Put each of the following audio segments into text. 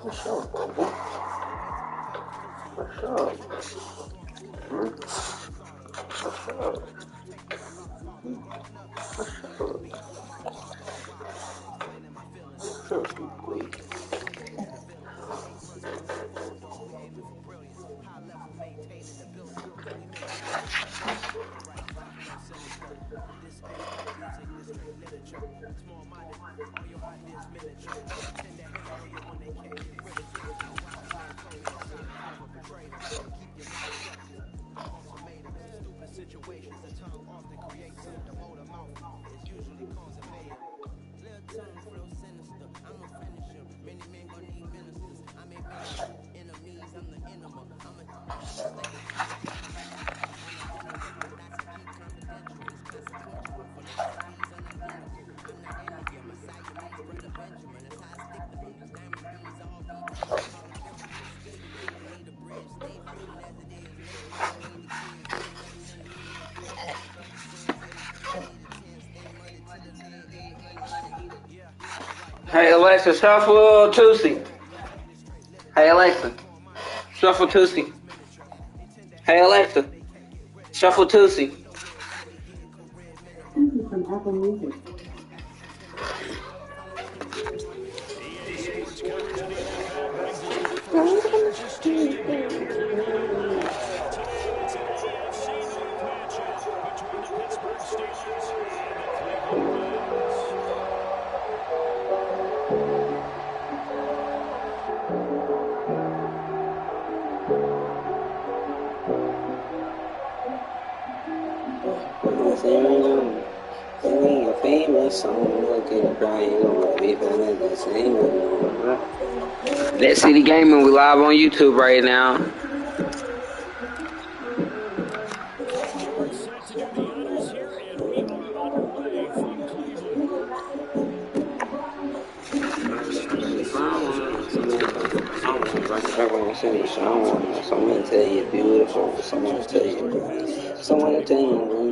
What's up, baby? What's up? What's up? Filthy bleak. Hey Alexa, shuffle Tuesday. Hey Alexa, shuffle Tuesday. Hey Alexa, shuffle Tuesday. From Apple Music. Singing your famous song, looking crying on me, feeling the same. That City Gaming, we live on YouTube right now. Someone to tell you beautiful, someone to tell you, someone to tell you.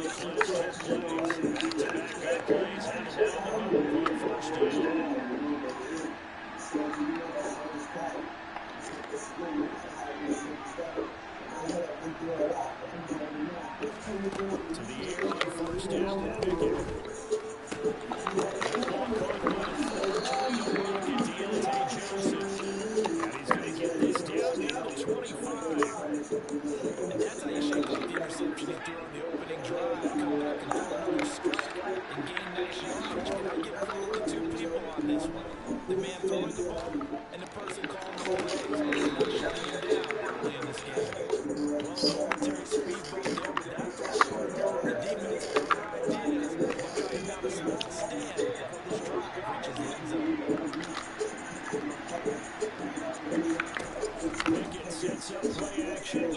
those last 10 plays. Back-to-back good plays have him on the move on first down. To the air on first down with Pickett. This ball caught by the forward trying to block it, Deontay Johnson. And he's going to get this down near the 25. And that's how you shake off the interception he threw on the opening drive. Come back and throw another strike and gain nice yardage. And I give credit to two people on this one. The man throwing the ball and the person calling the plays. And not shutting him down early in this game. Well, a momentary speed bump there with that throw. The defense had other ideas. But now he found a small stand before this drive reaches the end zone. Pickett sets up play action.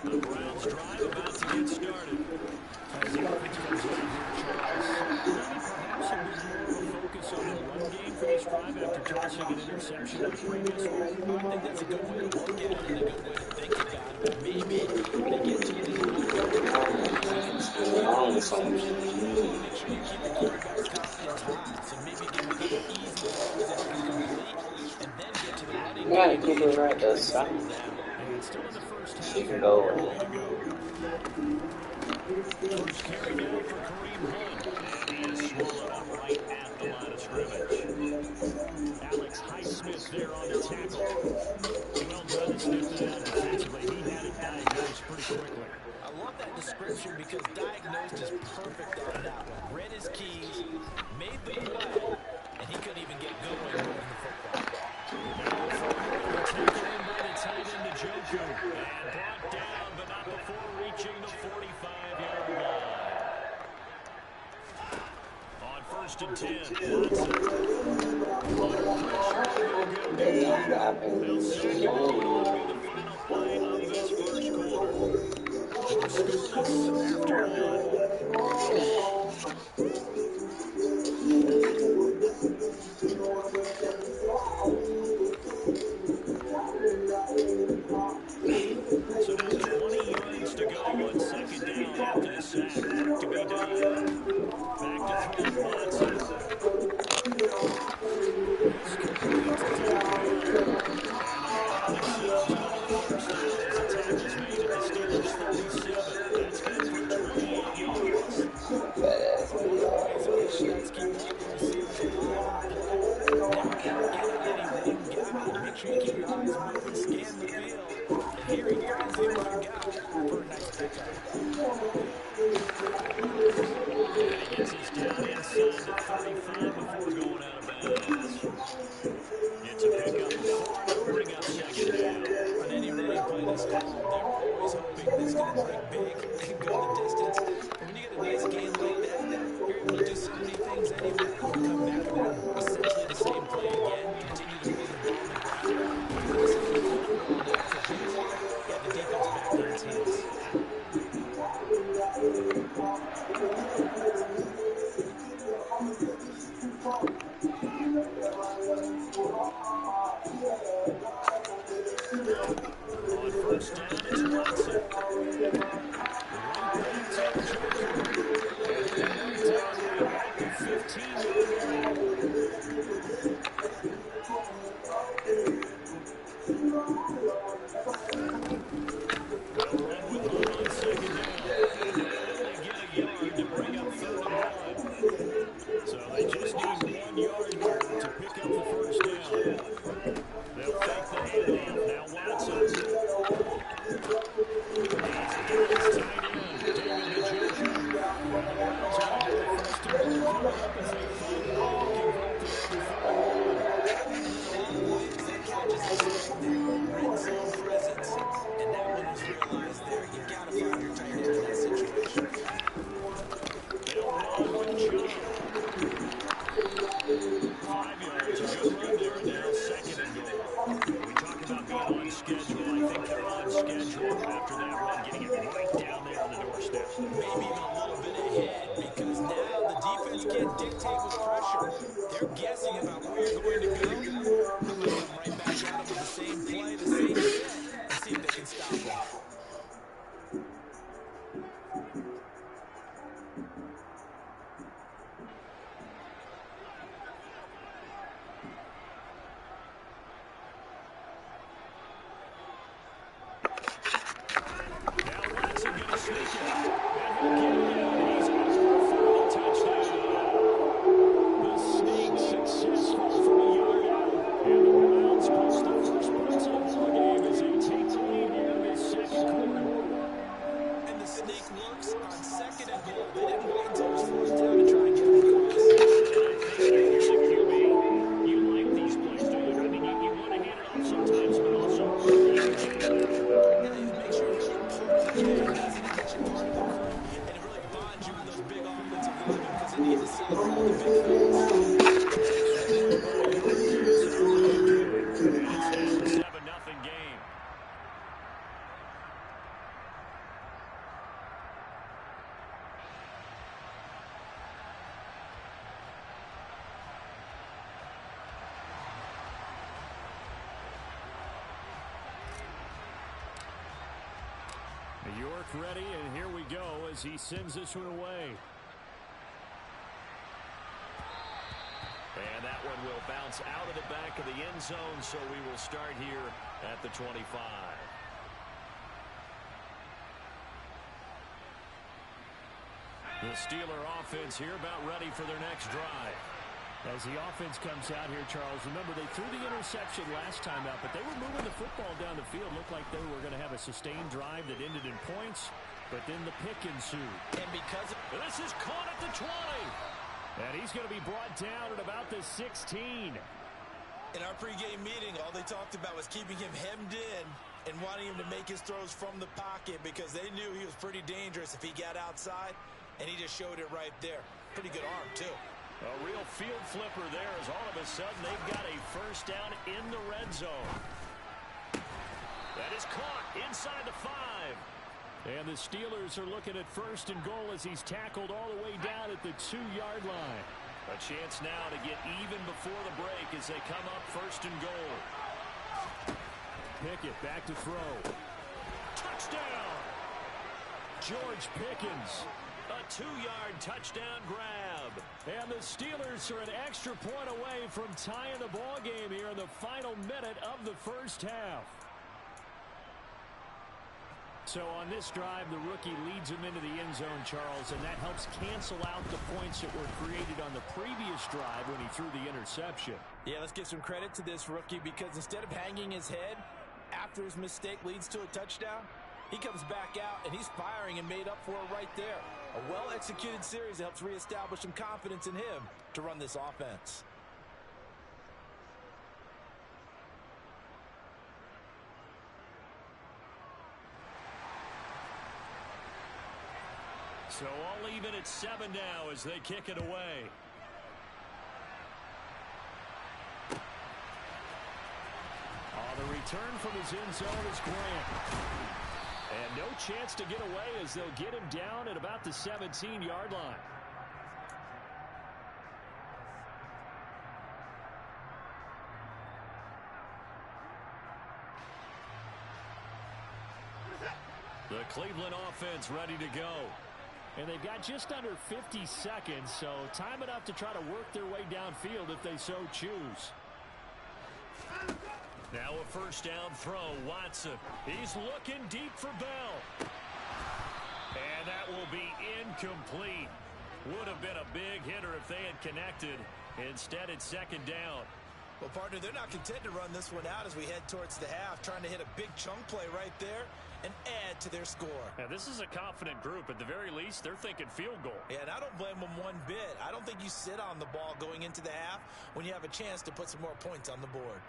The Browns drive about to get started. As the offense comes out here, Charles, maybe perhaps a bit more of a focus on the run game for this drive after tossing an interception in the previous one. I think that's a good way to look at it and a good way to think about it. Maybe they get to it as a little bit more. Interception, make sure you keep your quarterback's confidence high. So maybe give him a couple easy throws that he can complete and then get to the running game. Keep it right there, son. And still in the first half. You can go. First carry down for Kareem Hunt. And he is swallowed up right at the line of scrimmage. Alex Highsmith there on the tackle. Well done to sniff that out defensively. He had it diagnosed pretty quickly. I love that description because diagnosed is perfect on that one. Read his keys, made the play, and he couldn't even get going moving the football. Now forward, the tackle in by the tight end to Joku. And brought down, but not before reaching the 45-yard line. On first and 10, Watson. Under pressure, they'll go down. They'll say it will be the final play of this first quarter. We're scoreless after one. So now 20 yards to go on second down after the sack. Work to be done. Back to throw Watson. This completes to Hill. And themselves another first down as the tackle's made at the Steelers' 37. That's good for 28 yards. Shots keep up the receivers never count any one guy. Make sure you keep your eyes moving, scan the field. And here he finds the open guy for a nice pickup. And he gets us down inside the 35 before going out of bounds. Gets a pickup of 4 and it'll bring up second down. On any running play this call, they're always hoping this is going to break big and go the distance. And when you get a nice game like that, you're able to do so many things anyway. You can come back and run essentially the same play again, continue to move the ball on the ground. You can essentially flip the ball on the opportunity. Get the defense back in its hands. On first down, it's Watson. Right back to Joku. And right down there at the 15-yard line. They'll run with Hunt on second down. And they'll only get a yard to bring up 3rd and 1. So they just need 1 yard here to pick up the first down. They'll fake the handoff. Now Watson. He's got his tight end, David Njoku. And the Browns are going to have a first and goal coming up as they find a way to convert this to 3rd. That catches the stick there. Red zone presence. And that one was realized there. You got to find your tight end in that situation. They'll run with John. 5 yards, a good run there, and now 2nd and goal. We talk about being on schedule. I think they're on schedule after that run, getting it right down there on the doorstep. Maybe even a little bit ahead. can't dictate with pressure. They're guessing about where you're going to go. They might come right back at them with the same play, the same set, and see if they can stop them. York ready, and here we go as he sends this one away. And that one will bounce out of the back of the end zone, so we will start here at the 25. The Steeler offense here about ready for their next drive. As the offense comes out here, Charles, remember they threw the interception last time out, but they were moving the football down the field. Looked like they were going to have a sustained drive that ended in points, but then the pick ensued. And because of this is caught at the 20. And he's going to be brought down at about the 16. In our pregame meeting, all they talked about was keeping him hemmed in and wanting him to make his throws from the pocket because they knew he was pretty dangerous if he got outside, and he just showed it right there. Pretty good arm, too. A real field flipper there as all of a sudden they've got a first down in the red zone. That is caught inside the 5. And the Steelers are looking at first and goal as he's tackled all the way down at the 2-yard line. A chance now to get even before the break as they come up first and goal. Pickett back to throw. Touchdown! George Pickens. A 2-yard touchdown grab. And the Steelers are an extra point away from tying the ball game here in the final minute of the first half. So on this drive, the rookie leads him into the end zone, Charles, and that helps cancel out the points that were created on the previous drive when he threw the interception. Yeah, let's give some credit to this rookie because instead of hanging his head after his mistake leads to a touchdown, he comes back out and he's firing and made up for it right there. A well-executed series that helps reestablish some confidence in him to run this offense. So all even at 7 now as they kick it away. The return from his end zone is Grant. And no chance to get away as they'll get him down at about the 17-yard line. The Cleveland offense ready to go. And they've got just under 50 seconds, so time enough to try to work their way downfield if they so choose. Now a first down throw, Watson. He's looking deep for Bell. And that will be incomplete. Would have been a big hitter if they had connected. Instead, it's second down. Well, partner, they're not content to run this one out as we head towards the half, trying to hit a big chunk play right there and add to their score. Now, this is a confident group. At the very least, they're thinking field goal. Yeah, and I don't blame them one bit. I don't think you sit on the ball going into the half when you have a chance to put some more points on the board.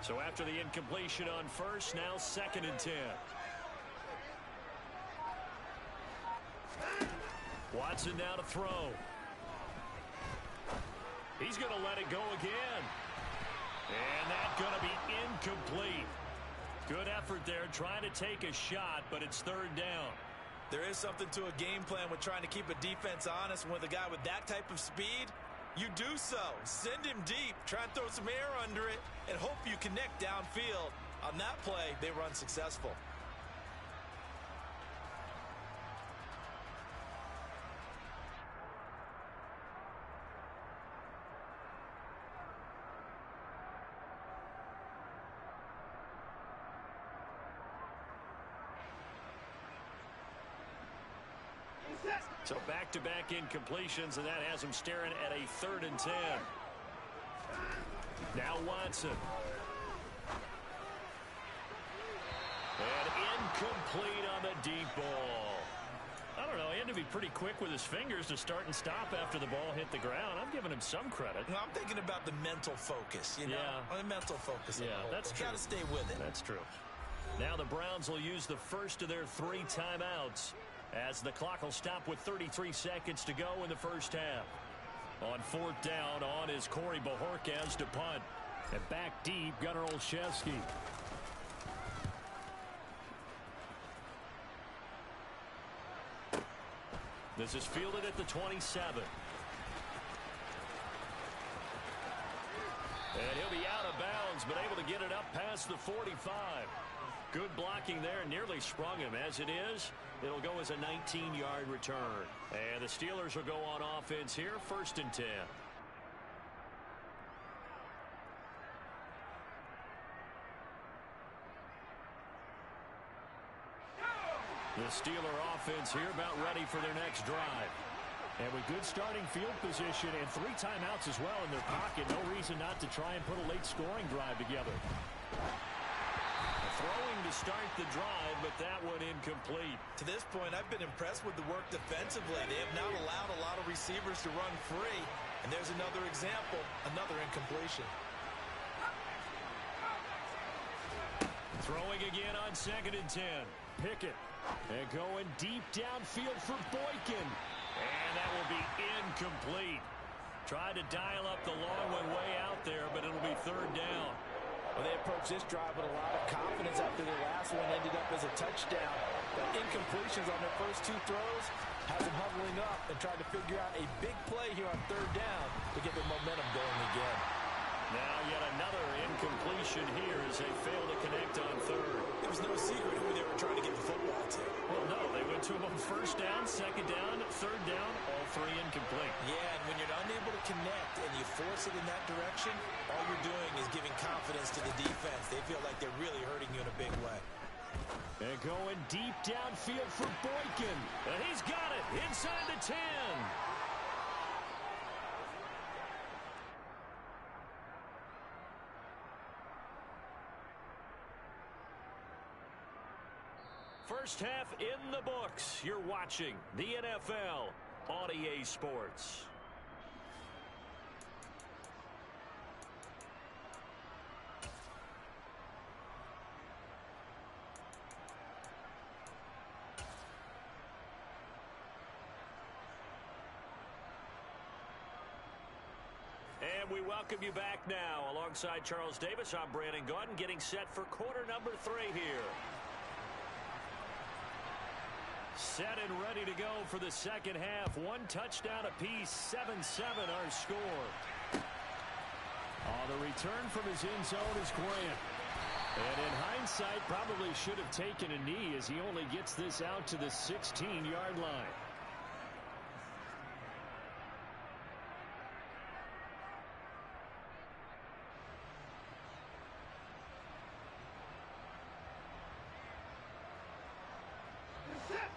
So after the incompletion on first, now second and 10. Watson now to throw. He's going to let it go again. And that's going to be incomplete. effort there, trying to take a shot, but it's third down. There is something to a game plan with trying to keep a defense honest. With a guy with that type of speed, you do so. Send him deep, try and throw some air under it, and hope you connect downfield. On that play, they were unsuccessful. So back-to-back incompletions, and that has him staring at a 3rd and 10. Now Watson. And incomplete on the deep ball. I don't know, he had to be pretty quick with his fingers to start and stop after the ball hit the ground. I'm giving him some credit. Well, I'm thinking about the mental focus, you know? Yeah. The mental focus. Yeah, that's true. Got to stay with it. That's true. Now the Browns will use the first of their 3 timeouts, as the clock will stop with 33 seconds to go in the first half. On 4th down, on is Corey Bojorquez to punt. And back deep, Gunnar Olszewski. This is fielded at the 27. And he'll be out of bounds, but able to get it up past the 45. Good blocking there, nearly sprung him. As it is, it'll go as a 19-yard return. And the Steelers will go on offense here, 1st and 10. The Steeler offense here about ready for their next drive. And with good starting field position and 3 timeouts as well in their pocket, no reason not to try and put a late scoring drive together. Throwing to start the drive, but that one incomplete. To this point, I've been impressed with the work defensively. They have not allowed a lot of receivers to run free. And there's another example, another incompletion. Throwing again on 2nd and 10. Pickett. And going deep downfield for Boykin. And that will be incomplete. Tried to dial up the long one way out there, but it'll be 3rd down. Well, they approached this drive with a lot of confidence after their last one ended up as a touchdown. But incompletions on their first 2 throws has them huddling up and trying to figure out a big play here on 3rd down to get their momentum going again. Now yet another incompletion here as they fail to connect on 3rd. It was no secret who they were trying to get the football to. Well, no, they went to him on 1st down, 2nd down, 3rd down, all 3 incomplete. Yeah, and when you're unable to connect and you force it in that direction, all you're doing is giving confidence to the defense. They feel like they're really hurting you in a big way. And going deep downfield for Boykin. And he's got it inside the 10. First half in the books. You're watching the NFL on EA Sports. And we welcome you back now. Alongside Charles Davis, I'm Brandon Gaudin, getting set for quarter number 3 here. Set and ready to go for the second half. 1 touchdown apiece, 7-7 our score. The return from his end zone is Grant. And in hindsight, probably should have taken a knee as he only gets this out to the 16-yard line.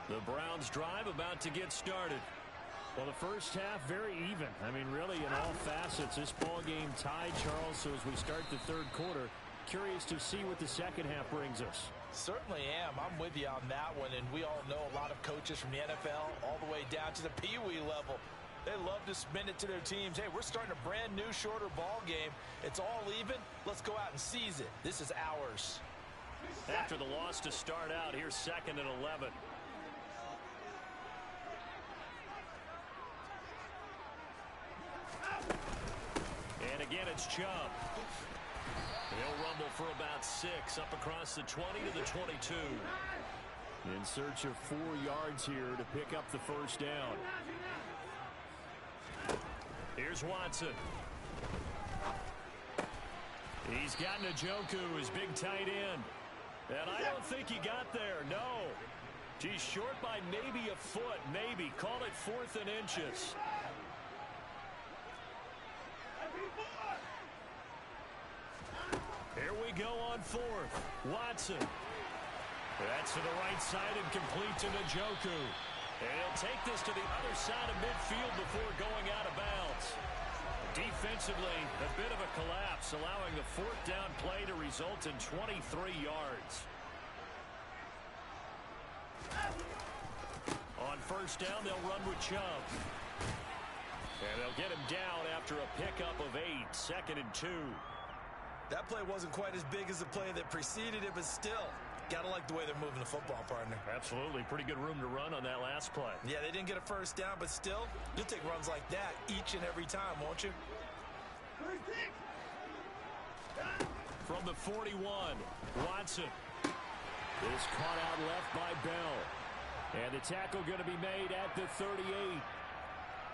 The Browns drive about to get started. Well, the first half very even. I mean, really, in all facets, this ball game tied, Charles. So as we start the 3rd quarter, curious to see what the second half brings us. Certainly am. I'm with you on that one. And we all know a lot of coaches from the NFL all the way down to the Pee-wee level. They love to spin it to their teams. Hey, we're starting a brand new, shorter ball game. It's all even. Let's go out and seize it. This is ours. After the loss to start out, here's 2nd and 11. And again, it's Chubb. He'll rumble for about 6 up across the 20 to the 22. In search of 4 yards here to pick up the first down. Here's Watson. He's got Njoku, his big tight end. And I don't think he got there, no. He's short by maybe a foot, maybe. Call it 4th and inches. Here we go on 4th. Watson. That's to the right side and complete to Njoku. And he'll take this to the other side of midfield before going out of bounds. Defensively, a bit of a collapse, allowing the 4th down play to result in 23 yards. On 1st down, they'll run with Chubb. And they'll get him down after a pickup of 8, 2nd and 2. That play wasn't quite as big as the play that preceded it, but still, got to like the way they're moving the football, partner. Absolutely. Pretty good room to run on that last play. Yeah, they didn't get a 1st down, but still, you'll take runs like that each and every time, won't you? From the 41, Watson is caught out left by Bell. And the tackle going to be made at the 38.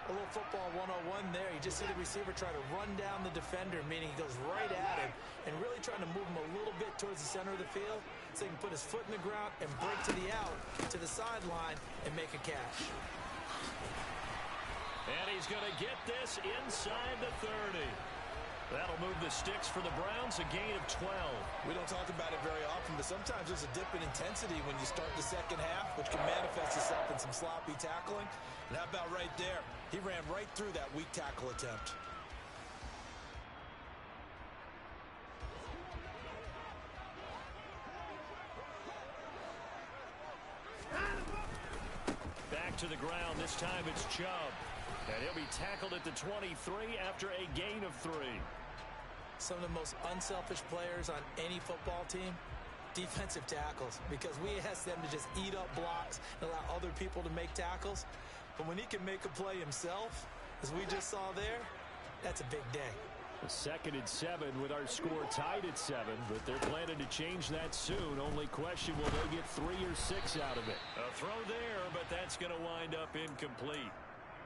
A little football 101 there. You just see the receiver try to run down the defender, meaning he goes right at him and really trying to move him a little bit towards the center of the field so he can put his foot in the ground and break to the out, to the sideline, and make a catch. And he's going to get this inside the 30. That'll move the sticks for the Browns, a gain of 12. We don't talk about it very often, but sometimes there's a dip in intensity when you start the second half, which can manifest itself in some sloppy tackling. And how about right there? He ran right through that weak tackle attempt. Back to the ground. This time it's Chubb. And he'll be tackled at the 23 after a gain of 3. Some of the most unselfish players on any football team, defensive tackles, because we ask them to just eat up blocks and allow other people to make tackles. But when he can make a play himself, as we just saw there, that's a big day. A 2nd and 7 with our score tied at 7, but they're planning to change that soon. Only question, will they get 3 or 6 out of it? A throw there, but that's going to wind up incomplete.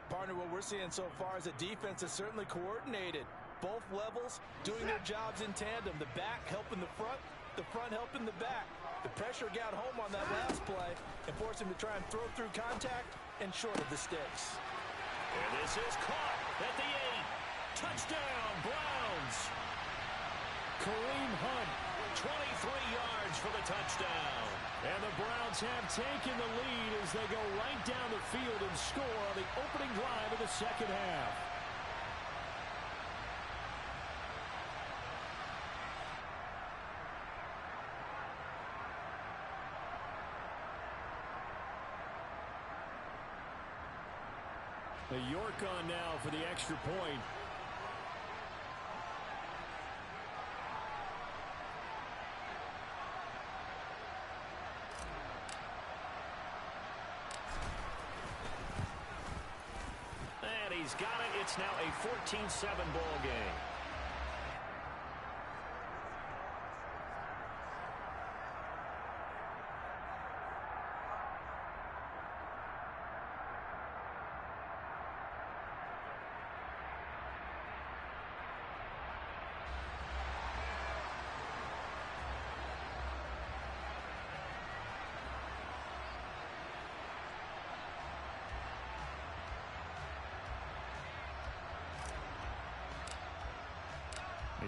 Partner, what we're seeing so far is a defense is certainly coordinated. Both levels doing their jobs in tandem. The back helping the front helping the back. The pressure got home on that last play and forced him to try and throw through contact and short of the sticks. And this is caught at the 8. Touchdown, Browns. Kareem Hunt, 23 yards for the touchdown. And the Browns have taken the lead as they go right down the field and score on the opening drive of the second half. The York on now for the extra point. And he's got it. It's now a 14-7 ball game.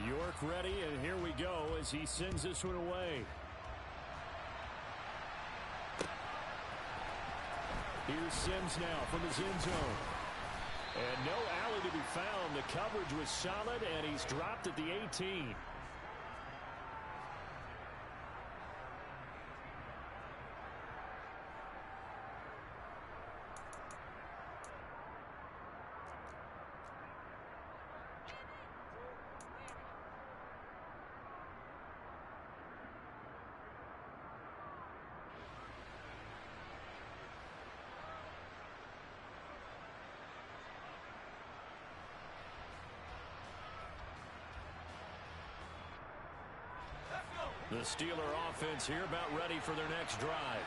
York ready, and here we go as he sends this one away. Here's Sims now from his end zone. And no alley to be found. The coverage was solid, and he's dropped at the 18. The Steeler offense here about ready for their next drive.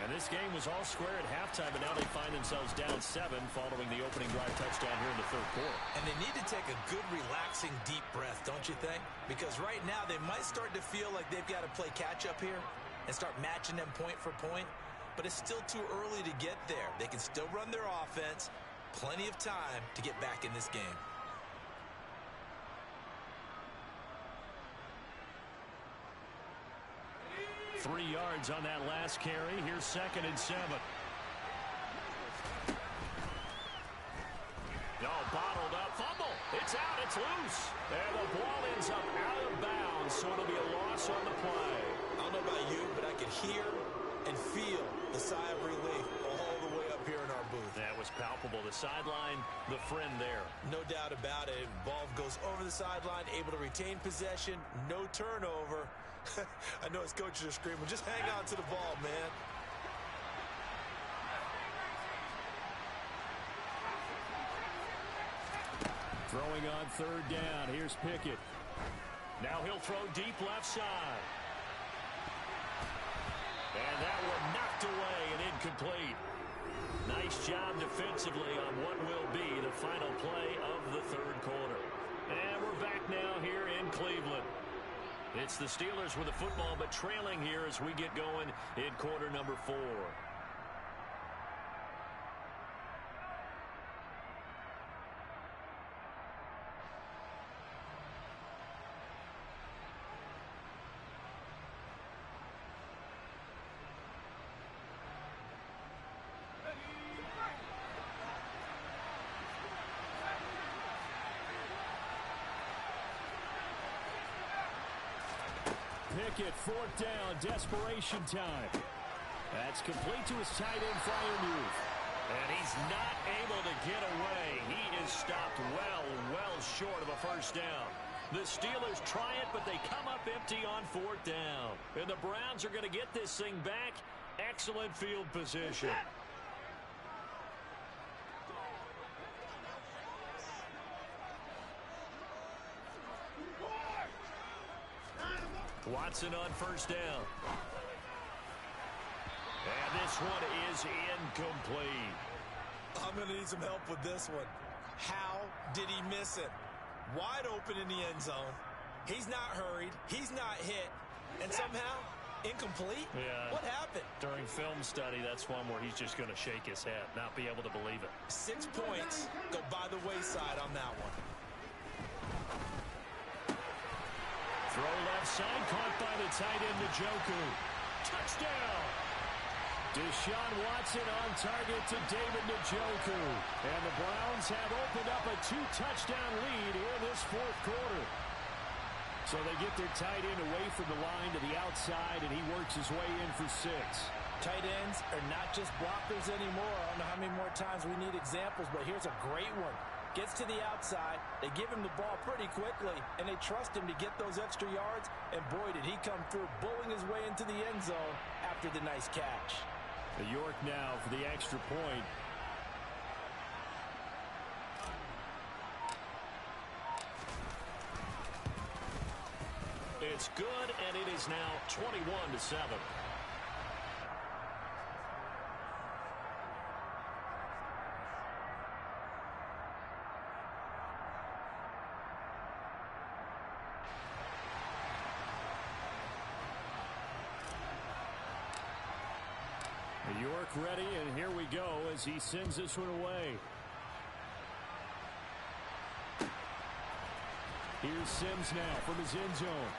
And this game was all square at halftime, but now they find themselves down 7 following the opening drive touchdown here in the third quarter. And they need to take a good, relaxing, deep breath, don't you think? Because right now they might start to feel like they've got to play catch-up here and start matching them point for point. But it's still too early to get there. They can still run their offense. Plenty of time to get back in this game. Three yards on that last carry. Here's 2nd and 7. Bottled up. Fumble. It's out. It's loose. And the ball ends up out of bounds, so it'll be a loss on the play. I don't know about you, but I could hear and feel the sigh of relief all the way up here in our booth. That was palpable. The sideline, the friend there. No doubt about it. Ball goes over the sideline, able to retain possession, no turnover. I know his coaches are screaming, just hang on to the ball, man. Throwing on 3rd down. Here's Pickett. Now he'll throw deep left side. And that one knocked away and incomplete. Nice job defensively on what will be the final play of the third quarter. And we're back now here in Cleveland. It's the Steelers with the football, but trailing here as we get going in quarter number 4. Pickett, 4th down, desperation time. That's complete to his tight end, Freiermuth. And he's not able to get away. He is stopped well short of a first down. The Steelers try it, but they come up empty on 4th down. And the Browns are going to get this thing back. Excellent field position. Watson on 1st down. And this one is incomplete. I'm going to need some help with this one. How did he miss it? Wide open in the end zone. He's not hurried. He's not hit. And somehow, incomplete? Yeah. What happened? During film study, that's one where he's just going to shake his head, not be able to believe it. 6 points go by the wayside on that one. Throw left side, caught by the tight end, Njoku. Touchdown! Deshaun Watson on target to David Njoku. And the Browns have opened up a 2-touchdown lead here in this 4th quarter. So they get their tight end away from the line to the outside, and he works his way in for 6. Tight ends are not just blockers anymore. I don't know how many more times we need examples, but here's a great one. Gets to the outside, they give him the ball pretty quickly, and they trust him to get those extra yards, and boy, did he come through, bowling his way into the end zone after the nice catch. York now for the extra point. It's good, and it is now 21-7. York ready, and here we go as he sends this one away. Here's Sims now from his end zone.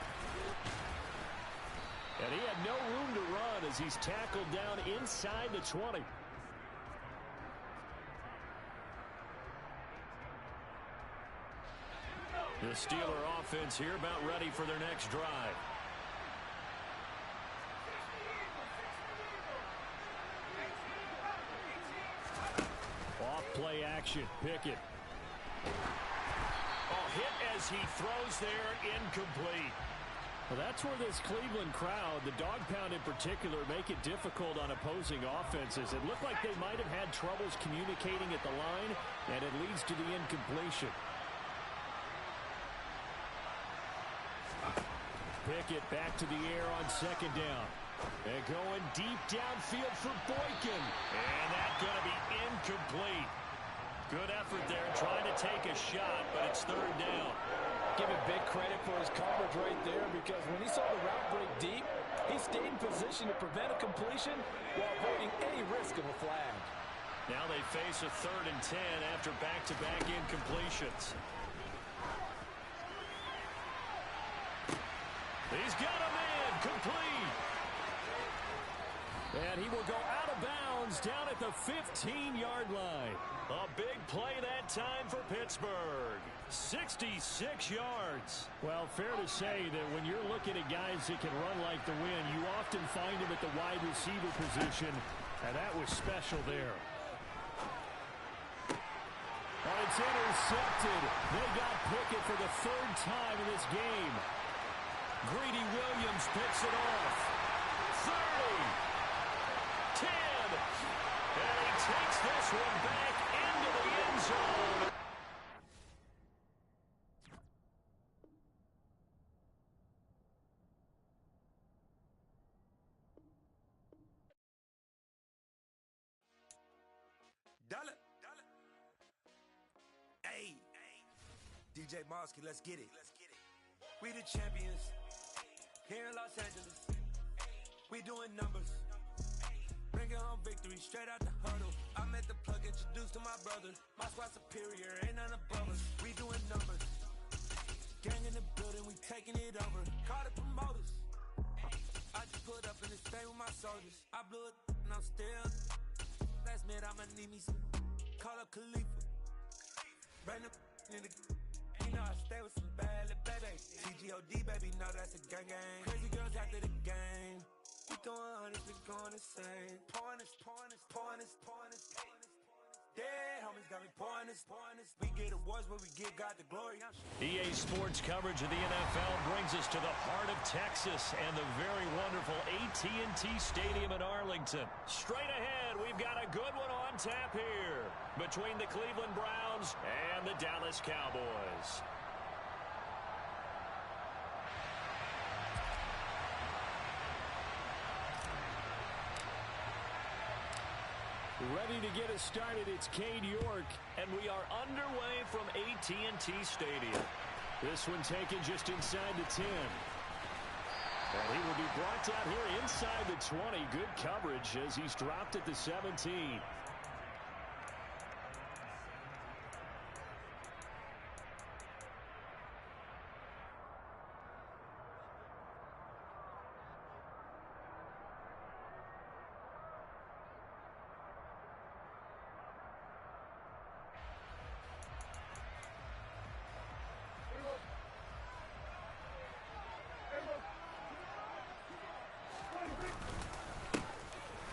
And he had no room to run as he's tackled down inside the 20. The Steeler offense here about ready for their next drive. Off-play action. Pickett. Oh, hit as he throws there, incomplete. Well, that's where this Cleveland crowd, the dog pound in particular, make it difficult on opposing offenses. It looked like they might have had troubles communicating at the line, and it leads to the incompletion. Pickett back to the air on second down. And going deep downfield for Boykin. And that's going to be incomplete. Good effort there trying to take a shot, but it's third down. Give him big credit for his coverage right there, because when he saw the route break deep, he stayed in position to prevent a completion while avoiding any risk of a flag. Now they face a 3rd and 10 after back-to-back incompletions. He's got a man complete. And he will go out of bounds down at the 15-yard line. A big play that time for Pittsburgh. 66 yards. Well, fair to say that when you're looking at guys that can run like the wind, you often find them at the wide receiver position, and that was special there. Oh, it's intercepted. They got Pickett for the 3rd time in this game. Greedy Williams picks it off. 30. 10. And he takes this one back into the end zone. Hey, DJ Mosky, let's get it. We the champions here in Los Angeles. We doing numbers. Bringing home victory straight out the huddle. I met the plug, introduced to my brother. My squad superior, ain't none above us. We doing numbers. Gang in the building, we taking it over. Call the promoters. I just put up in this thing with my soldiers. I blew it and I'm still. Last minute I'ma need me some. Call up Khalifa. Bring the in the. You know I stay with some bad little baby. TGOD baby, know that's a gang gang. Crazy girls after the game. We throwing hundreds, we going insane. Pouring this. Dead homies got me pouring this. We get awards, but we give God the glory. EA Sports coverage of the NFL brings us to the heart of Texas and the very wonderful AT&T Stadium in Arlington. Straight ahead, we've got a good one on tap here between the Cleveland Browns and the Dallas Cowboys. Ready to get us started, it's Cade York, and we are underway from AT&T Stadium. This one taken just inside the 10. And he will be brought down here inside the 20. Good coverage as he's dropped at the 17.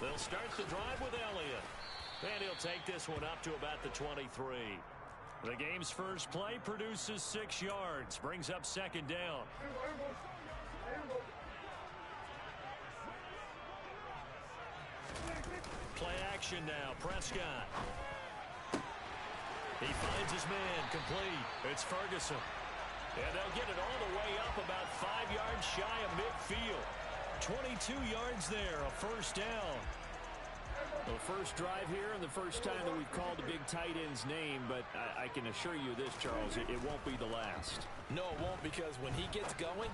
They'll start the drive with Elliott. And he'll take this one up to about the 23. The game's first play produces 6 yards. Brings up second down. Play action now. Prescott. He finds his man. Complete. It's Ferguson. And they'll get it all the way up about 5 yards shy of midfield. 22 yards there, a first down. The first drive here and the first time that we've called a big tight end's name, but I can assure you this, Charles, it won't be the last. No, it won't, because when he gets going,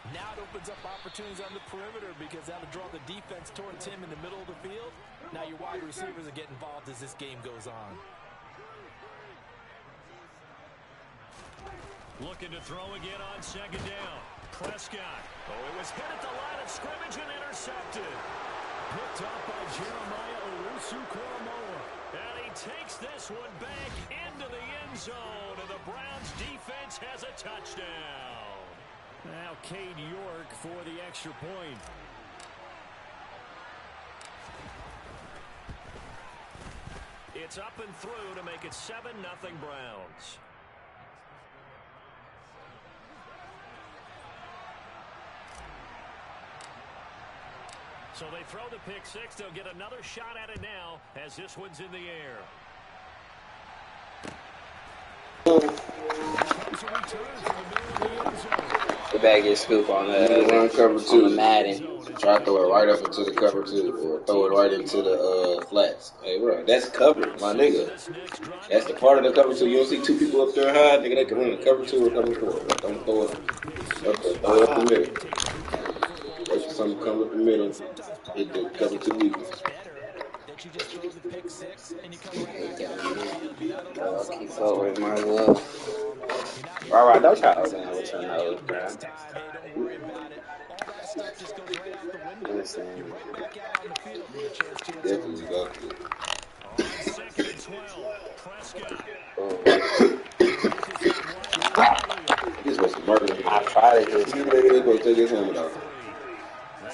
now it opens up opportunities on the perimeter, because that'll draw the defense towards him in the middle of the field. Now your wide receivers will get involved as this game goes on. Looking to throw again on second down. Prescott. Oh, it was hit at the line of scrimmage and intercepted. Picked up by Jeremiah Owusu-Koramoah. And he takes this one back into the end zone, and the Browns defense has a touchdown. Now Cade York for the extra point. It's up and through to make it 7-0 Browns. So they throw the pick six. They'll get another shot at it now as this one's in the air. Comes a return from the middle of the end zone. They better get scoop on Run cover on the two. Madden. Try to throw it right up into the cover two, or throw it right into the flats. Hey, bro, that's covered, my nigga. That's the part of the cover two. You don't see two people up there high, nigga. They can run the cover two or cover four. Bro. Don't throw it up there. Throw it up the middle. Wait for something to come up the middle. Hit the cover two weakness. That you just throw the pick six and you come right back out on the field. You're not only I'll solving keep for forward, my the love. football, you're not Alright, don't try to making open it with your nose, bro. next time. Hey, don't worry about it. All that stuff just goes right out the window. Listen. You're right back out on the field with a chance to Definitely go. On 2nd and 12, Prescott. He's supposed to murder him. I tried it. This nigga supposed to take his helmet off.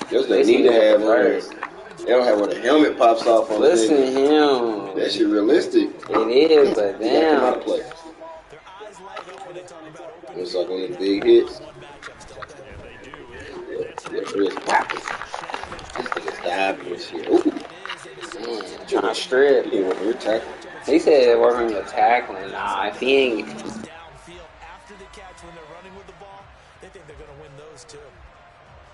Just they need to have first. They don't have where the helmet pops off on Listen the to him. That shit realistic. It is, but damn. Looks like one of the big hits. Diving and shit. Ooh. Man, trying to strip. He went here tackling. He said we're going to tackling. Nah, if he ain't. Downfield after the catch when they're running with the ball, they think they're going to win those too.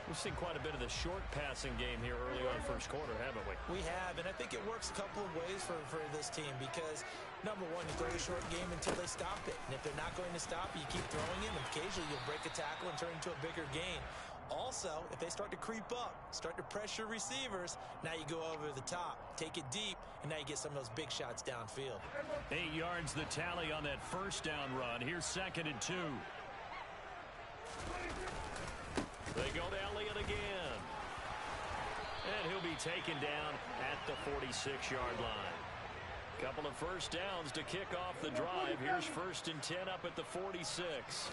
We've seen quite a bit of the short passing game here early on first quarter, haven't we? We have, and I think it works a couple of ways for this team because, number one, you throw a short game until they stop it. And if they're not going to stop you keep throwing it, and occasionally you'll break a tackle and turn into a bigger gain. Also, if they start to creep up, start to pressure receivers, now you go over the top, take it deep, and now you get some of those big shots downfield. 8 yards the tally on that first down run. Here's 2nd and 2. They go to Elliott again. And he'll be taken down at the 46-yard line. Couple of first downs to kick off the drive. Here's 1st and 10 up at the 46.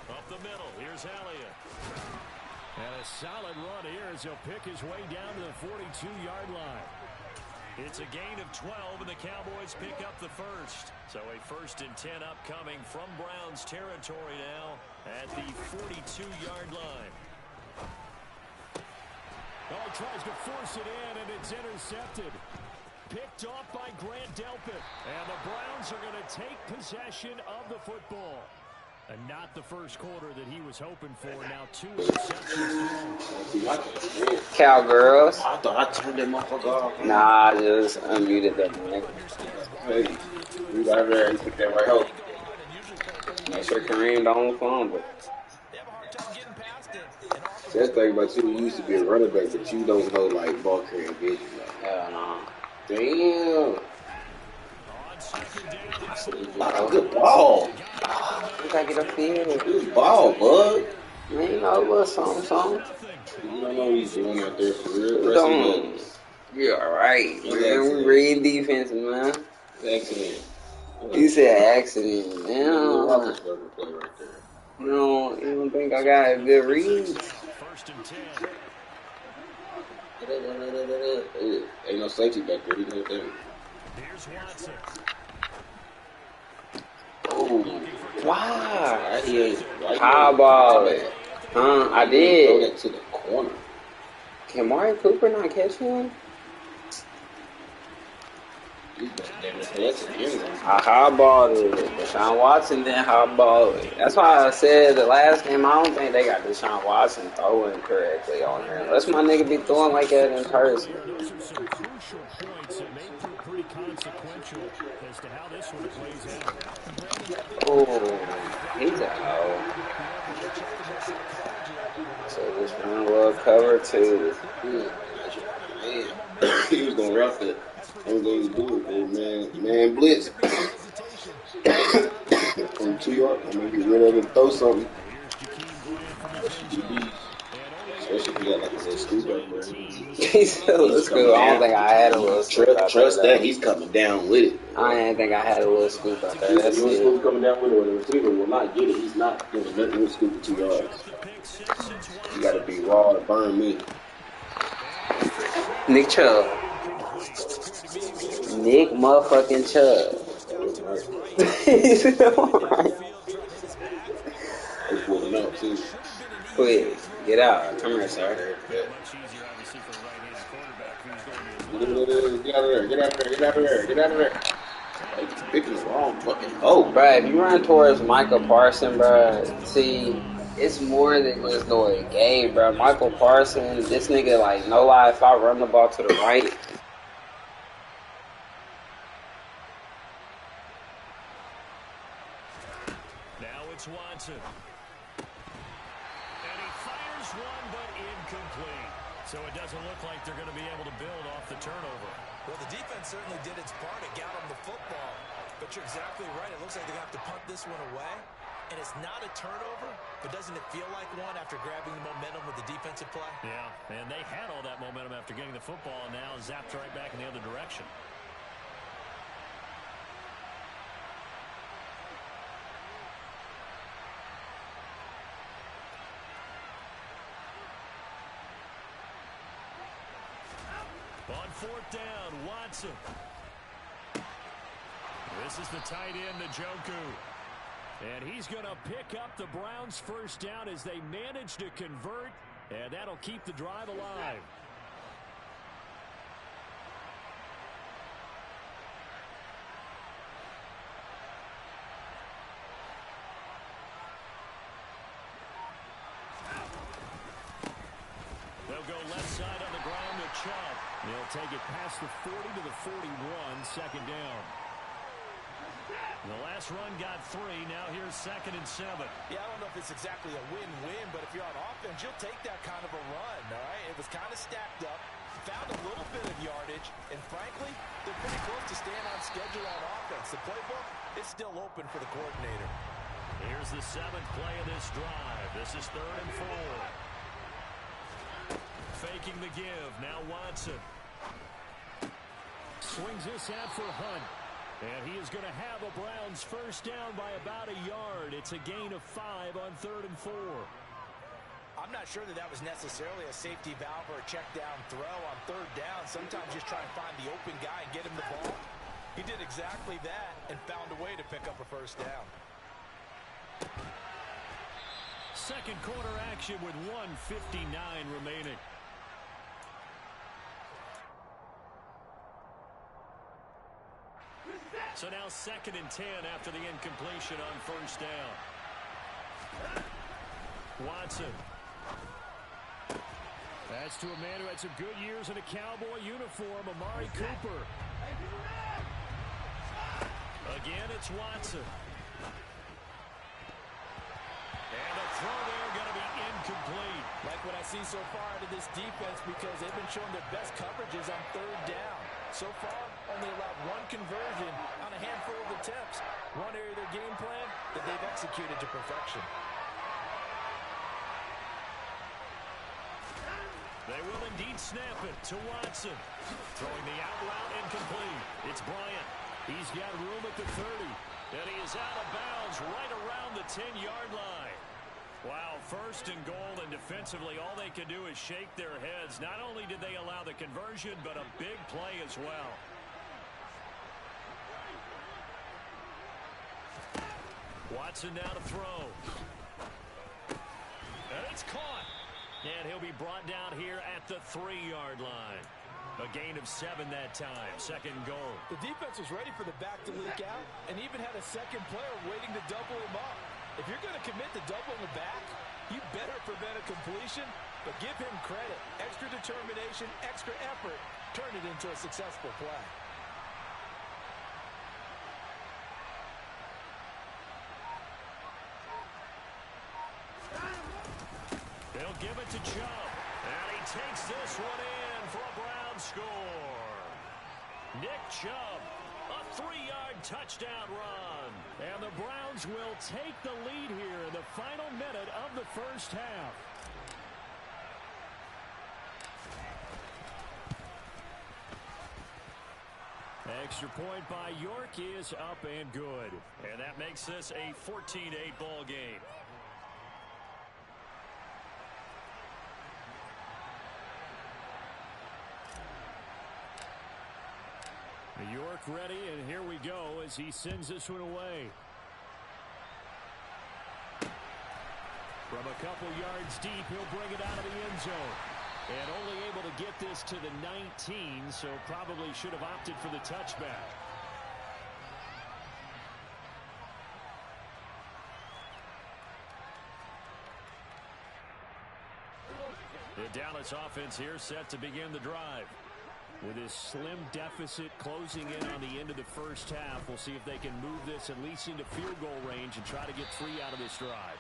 Up the middle, here's Elliott. And a solid run here as he'll pick his way down to the 42-yard line. It's a gain of 12, and the Cowboys pick up the first. So a 1st and 10 upcoming from Browns territory now at the 42-yard line. Oh, tries to force it in, and it's intercepted. Picked off by Grant Delpit. And the Browns are going to take possession of the football. And not the first quarter that he was hoping for. Now 2 interceptions. Cowgirls. I thought I turned that motherfucker off. Nah, I just unmuted that mic. Hey, we got there. He put that right out. Make sure Kareem don't fumble. That's the thing about you. You used to be a running back, but you don't know like ball carrying vision. Hell no. Damn. That's a good ball. You gotta get a field. Good ball, bud. Man, you know, a little something. You don't know what he's doing out there for real. Don't. You're alright, man. We read defense, man. Accident. You said accident. Damn. Roethlisberger play right there. You don't think I got a good read? 1st and 10. Ain't no safety back there. He know that. Here's Watson. Oh, Why? he ain't right. High ball it. Huh? I Throw did. that to the corner. Can Mari Cooper not catch him? I highballed it. Deshaun Watson didn't highball it. That's why I said the last game, I don't think they got Deshaun Watson throwing correctly on here. Unless my nigga be throwing like that in person. Those are some crucial points that may prove pretty consequential as to how this one plays out. Oh, he's a hoe. So this one will cover 2. He was gonna rough it. Only thing to do is man blitz. From 2 yards, I mean, get rid of it and throw something. Especially if you got like a little scoop up there. He's a little scoop. I don't think I had a little scoop out Trust there. that, he's coming down with it. I didn't think I had a little scoop out there. That's If it. you're coming down with it, or the receiver will not get it. He's not doing nothing with scoop for 2 yards. You gotta be raw to burn me. Nick Chubb. Nick motherfucking Chubb. He's alright. He's pulling up too. Quick, get out. Come here, sir. Get out of there. Get out of there. Get out of there. Get out of there. Like, he's picking the wrong fucking hole. Bruh, if you run towards Michael Parsons, bruh, see, it's more than just no game, bruh. Michael Parsons, this nigga, like, no lie, if I run the ball to the right, Now it's Watson. And he fires one, but incomplete. So it doesn't look like they're going to be able to build off the turnover. Well, the defense certainly did its part. It got them the football. But you're exactly right. It looks like they're going to have to punt this one away. And it's not a turnover, but doesn't it feel like one after grabbing the momentum with the defensive play? Yeah, and they had all that momentum after getting the football, and now zapped right back in the other direction. On fourth down, Watson. This is the tight end, Njoku. And he's going to pick up the Browns' first down as they manage to convert, and that'll keep the drive alive. They'll go left side on the ground with Chubb. They'll take it past the 40 to the 41, second down. The last run got 3. Now here's 2nd and 7. Yeah, I don't know if it's exactly a win-win, but if you're on offense, you'll take that kind of a run, all right? It was kind of stacked up, found a little bit of yardage, and frankly, they're pretty close to staying on schedule on offense. The playbook is still open for the coordinator. Here's the 7th play of this drive. This is 3rd and 4. Faking the give. Now Watson. Swings this out for Hunt. And he is going to have a Browns first down by about a yard. It's a gain of 5 on 3rd and 4. I'm not sure that was necessarily a safety valve or a check down throw on 3rd down. Sometimes just try and find the open guy and get him the ball. He did exactly that and found a way to pick up a first down. Second quarter action with 1:59 remaining. So now 2nd and 10 after the incompletion on first down. Watson. That's to a man who had some good years in a Cowboy uniform, Amari Cooper. Again, it's Watson. And the throw there going to be incomplete. Like what I see so far out of this defense, because they've been showing their best coverages on 3rd down. So far, only allowed 1 conversion on a handful of attempts. One area of their game plan that they've executed to perfection. They will indeed snap it to Watson. Throwing the out route incomplete. It's Bryant. He's got room at the 30. And he is out of bounds right around the 10-yard line. Wow, 1st and goal, and defensively all they can do is shake their heads. Not only did they allow the conversion, but a big play as well. Watson now to throw. And it's caught. And he'll be brought down here at the 3-yard line. A gain of 7 that time. 2nd goal. The defense was ready for the back to leak out and even had a second player waiting to double him up. If you're going to commit to doubling the back, you better prevent a completion, but give him credit. Extra determination, extra effort, turn it into a successful play. They'll give it to Chubb. And he takes this one in for a Browns score. Nick Chubb, a 3-yard touchdown run. And the Browns will take the lead here in the final minute of the first half. Extra point by York is up and good. And that makes this a 14-8 ball game. York ready, and here we go as he sends this one away. From a couple yards deep, he'll bring it out of the end zone. And only able to get this to the 19, so probably should have opted for the touchback. The Dallas offense here set to begin the drive. With this slim deficit closing in on the end of the first half, we'll see if they can move this at least into field goal range and try to get 3 out of this drive.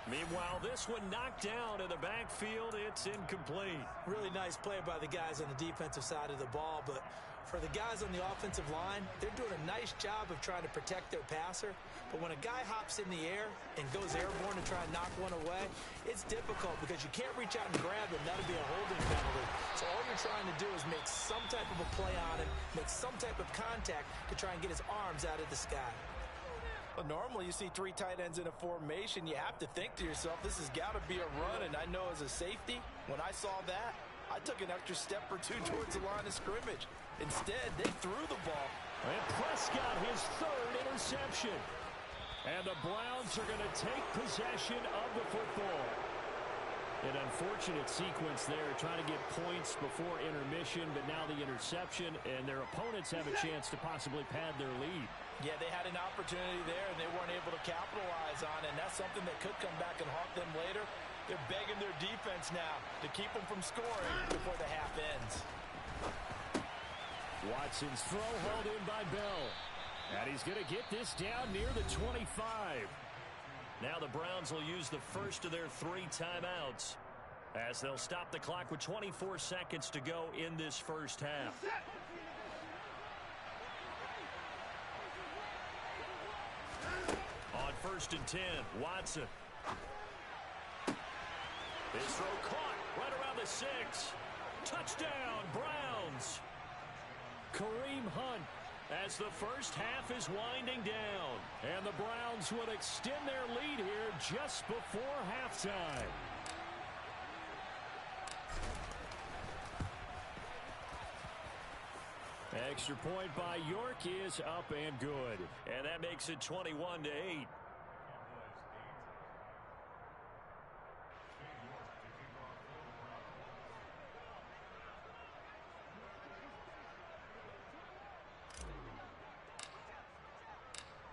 Meanwhile, this one knocked down in the backfield. It's incomplete. Really nice play by the guys on the defensive side of the ball, but for the guys on the offensive line, they're doing a nice job of trying to protect their passer. But when a guy hops in the air and goes airborne to try and knock one away, it's difficult because you can't reach out and grab him. That'll be a holding penalty. So all you're trying to do is make some type of a play on him, make some type of contact to try and get his arms out of the sky. Well, normally you see 3 tight ends in a formation, you have to think to yourself, this has got to be a run, and I know as a safety, when I saw that, I took an extra step or 2 towards the line of scrimmage. Instead, they threw the ball. And Prescott, his 3rd interception. And the Browns are going to take possession of the football. An unfortunate sequence there, trying to get points before intermission, but now the interception, and their opponents have a chance to possibly pad their lead. Yeah, they had an opportunity there, and they weren't able to capitalize on it, and that's something that could come back and haunt them later. They're begging their defense now to keep them from scoring before the half ends. Watson's throw hauled in by Bell. And he's going to get this down near the 25. Now the Browns will use the first of their 3 timeouts as they'll stop the clock with 24 seconds to go in this first half. On 1st and 10, Watson. His throw caught right around the 6. Touchdown, Browns. Kareem Hunt as the first half is winding down. And the Browns will extend their lead here just before halftime. Extra point by York is up and good. And that makes it 21-8.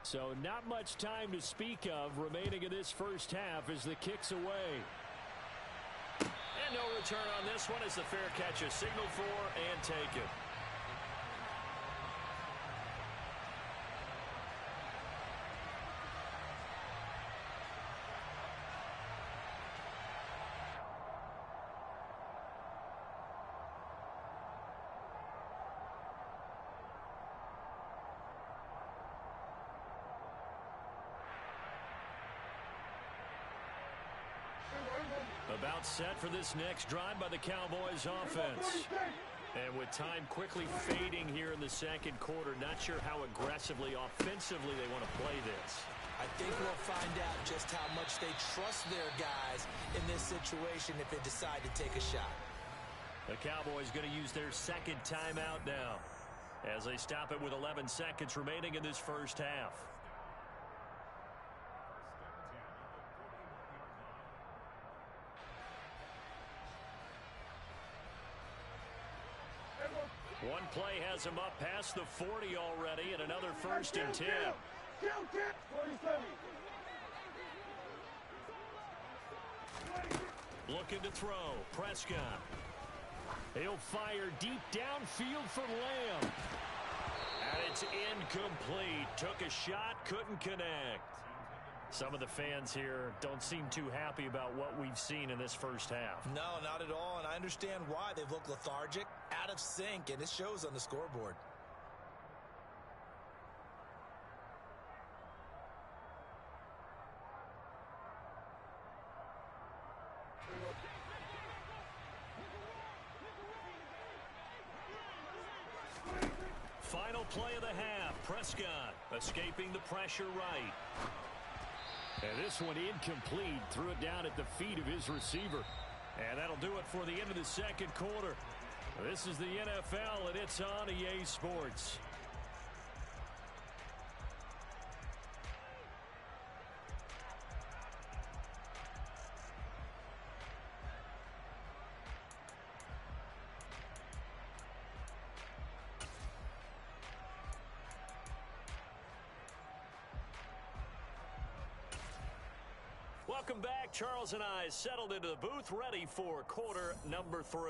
So not much time to speak of remaining in this first half as the kick's away. And no return on this one as the fair catch is signaled for and taken. About set for this next drive by the Cowboys offense. And with time quickly fading here in the second quarter, not sure how aggressively, offensively they want to play this. I think we'll find out just how much they trust their guys in this situation if they decide to take a shot. The Cowboys going to use their 2nd timeout now as they stop it with 11 seconds remaining in this first half. One play has him up past the 40 already, and another 1st and 10. Looking to throw. Prescott. He'll fire deep downfield for Lamb. And it's incomplete. Took a shot, couldn't connect. Some of the fans here don't seem too happy about what we've seen in this first half. No, not at all, and I understand why. They've looked lethargic, out of sync, and it shows on the scoreboard. Final play of the half. Prescott escaping the pressure right. And this one incomplete. Threw it down at the feet of his receiver. And that'll do it for the end of the second quarter. This is the NFL, and it's on EA Sports. Welcome back. Charles and I settled into the booth, ready for quarter number 3.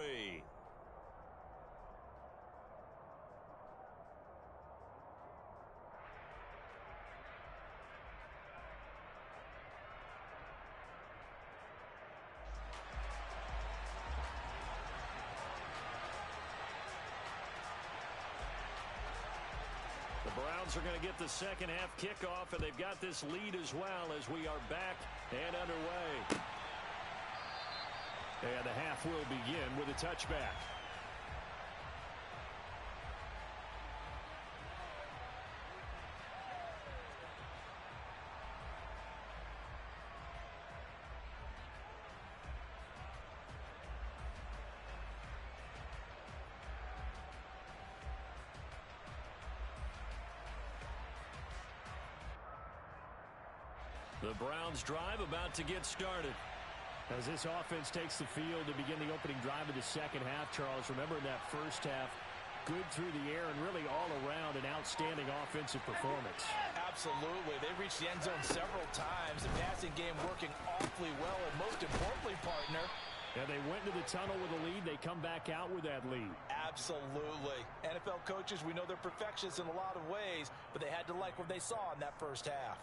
The Browns are going to get the second half kickoff, and they've got this lead as well as we are back and underway. And the half will begin with a touchback. The Browns drive about to get started. As this offense takes the field to begin the opening drive of the second half, Charles, remember in that first half, good through the air and really all around an outstanding offensive performance. Absolutely. They reached the end zone several times. The passing game working awfully well, and most importantly, partner, and they went to the tunnel with a lead. They come back out with that lead. Absolutely. NFL coaches, we know they're perfectionists in a lot of ways, but they had to like what they saw in that first half.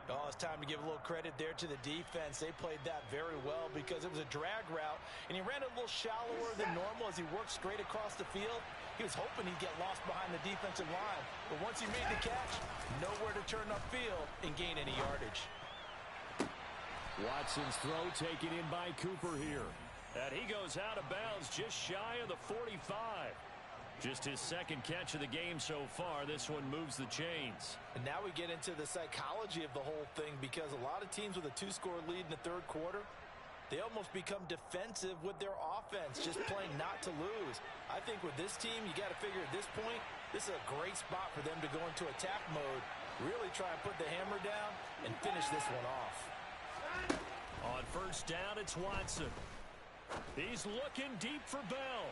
Oh, it's time to give a little credit there to the defense. They played that very well because it was a drag route, and he ran a little shallower than normal as he worked straight across the field. He was hoping he'd get lost behind the defensive line, but once he made the catch, nowhere to turn upfield and gain any yardage. Watson's throw taken in by Cooper here, and he goes out of bounds just shy of the 45. Just his second catch of the game so far. This one moves the chains. And now we get into the psychology of the whole thing, because a lot of teams with a 2-score lead in the third quarter, they almost become defensive with their offense, just playing not to lose. I think with this team, you got to figure at this point, this is a great spot for them to go into attack mode, really try and put the hammer down and finish this one off. On first down, it's Watson. He's looking deep for Bell.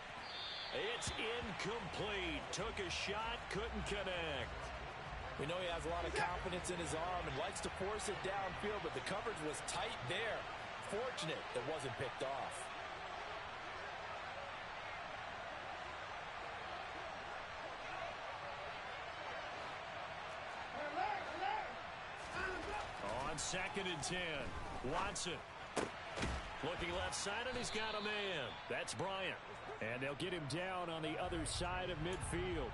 It's incomplete. Took a shot, couldn't connect. We know he has a lot of confidence in his arm and likes to force it downfield, but the coverage was tight there. Fortunate it wasn't picked off. On 2nd and 10, Watson. Looking left side, and he's got a man. That's Bryant. And they'll get him down on the other side of midfield.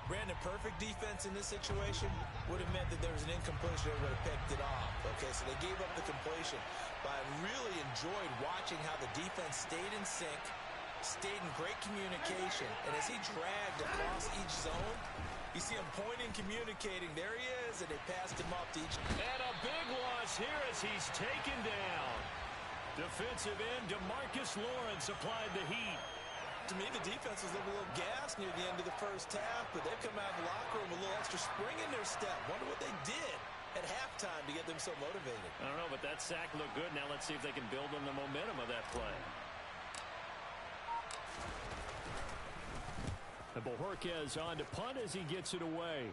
Brandon, perfect defense in this situation would have meant that there was an incompletion. They would have picked it off. Okay, so they gave up the completion. But I really enjoyed watching how the defense stayed in sync, stayed in great communication. And as he dragged across each zone, you see him pointing, communicating. There he is, and they passed him up to each. And a big loss here as he's taken down. Defensive end DeMarcus Lawrence applied the heat. To me, the defense was a little gassed near the end of the first half, but they've come out of the locker room with a little extra spring in their step. Wonder what they did at halftime to get them so motivated. I don't know, but that sack looked good. Now let's see if they can build on the momentum of that play. And Bojorquez on to punt as he gets it away.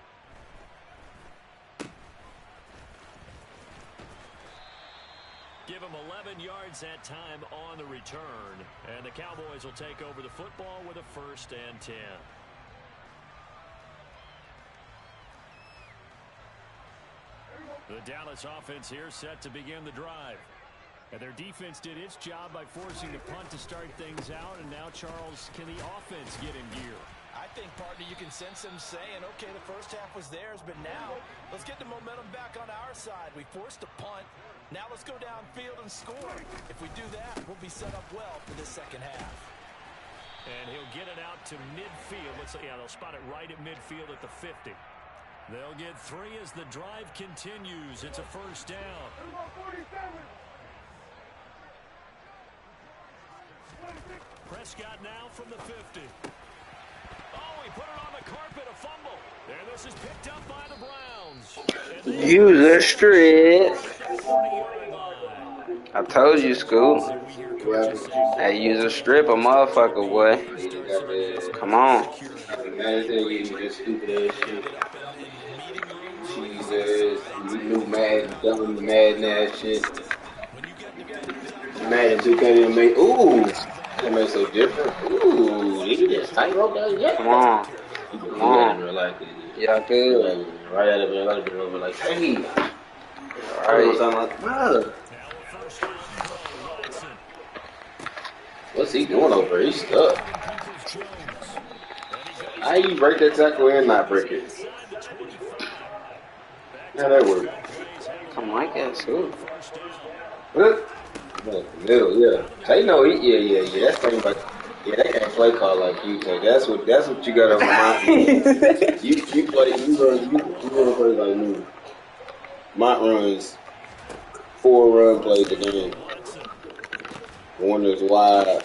Give him 11 yards that time on the return. And the Cowboys will take over the football with a 1st and 10. The Dallas offense here set to begin the drive. And their defense did its job by forcing the punt to start things out. And now, Charles, can the offense get in gear? I think, partner, you can sense them saying, okay, the first half was theirs, but now let's get the momentum back on our side. We forced a punt. Now let's go downfield and score. If we do that, we'll be set up well for the second half. And he'll get it out to midfield. Yeah, they'll spot it right at midfield at the 50. They'll get 3 as the drive continues. It's a 1st down. Prescott now from the 50. Oh, he put it on the carpet, a fumble. And this is picked up by the Browns. Use a strip. I told you, Scoop. Hey, use a strip, a motherfucker, boy. Come on. Jesus, you knew Madden, dumb Madden ass shit. Madden 2K didn't make. Ooh, that makes so different. Ooh, nigga, this tightrope down yet? Come on. You can do Come that on. in real life. Yeah, good. Right out of it, I'd have been over like, hey. I Right. don't sound like, brother. Now a first down throw, Watson. What's he doing over here? He's stuck. Peoples Jones. How you break that tackle and not break it? Inside the 25. How that work? Come on, I guess. Ooh. First down. What? Middle, yeah. They know he, yeah. That's thing like, yeah, they can't play call like you take. That's what you got to remind me. You play, you run play like me. Mont runs 4 run plays a game. One is wide.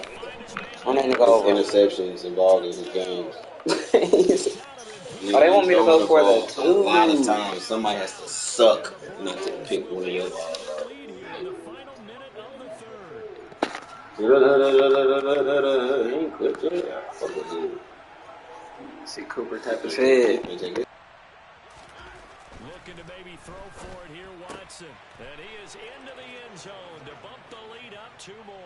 I'm gonna go over. Interceptions involved in his games. Oh, they want me to go for the 2. A lot of times, somebody has to suck not to pick one of your balls. In the final minute of the third. See Cooper tap his head. Looking to maybe throw for it here, Watson. And he is into the end zone to bump the lead up 2 more.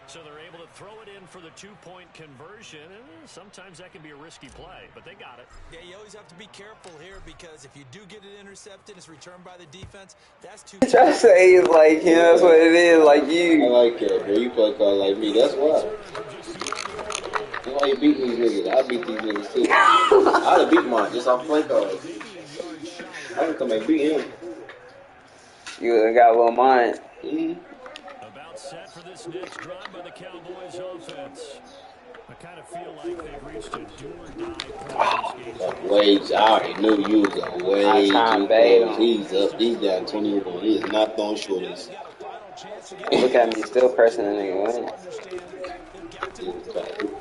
So they're able to throw it in for the 2-point conversion. And sometimes that can be a risky play, but they got it. Yeah, you always have to be careful here because if you do get it intercepted, it's returned by the defense. That's too. Try to say it's like him. That's what it is. Like I you. like that, bro. You play call like me. That's why. That's why you beat these niggas. I beat these niggas too. I'd have beat mine just off play calls. I can come and beat him. You got a little mind. About set for this next drive by the Cowboys offense. I kind of feel like they've reached a do-or-die point in this game. I already knew you was going way too close. He's up. He's down 20 1. He is not throwing shorties. Look at me, still pressing the nigga.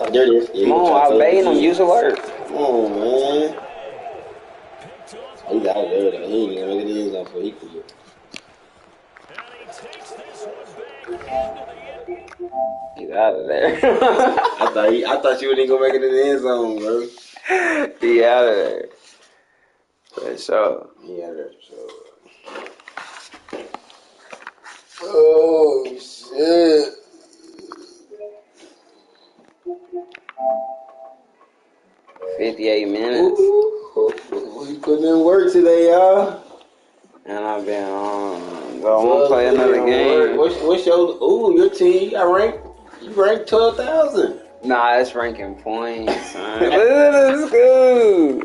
Oh, there it is. Yeah, Come on, I'm baiting him. Use a word. Come on, man. He's out of there, though. He ain't even making the end zone for he could. And he takes this one back into the end. He's out of there. I thought you wouldn't gonna make it in the end zone, bro. He out of there. For sure. He out of there, for sure. Oh, shit. $58. We putting in work today, y'all. And I've been go on play another game. What's your your team? You got ranked. You ranked 12,000. Nah, it's ranking points, son. Let's go.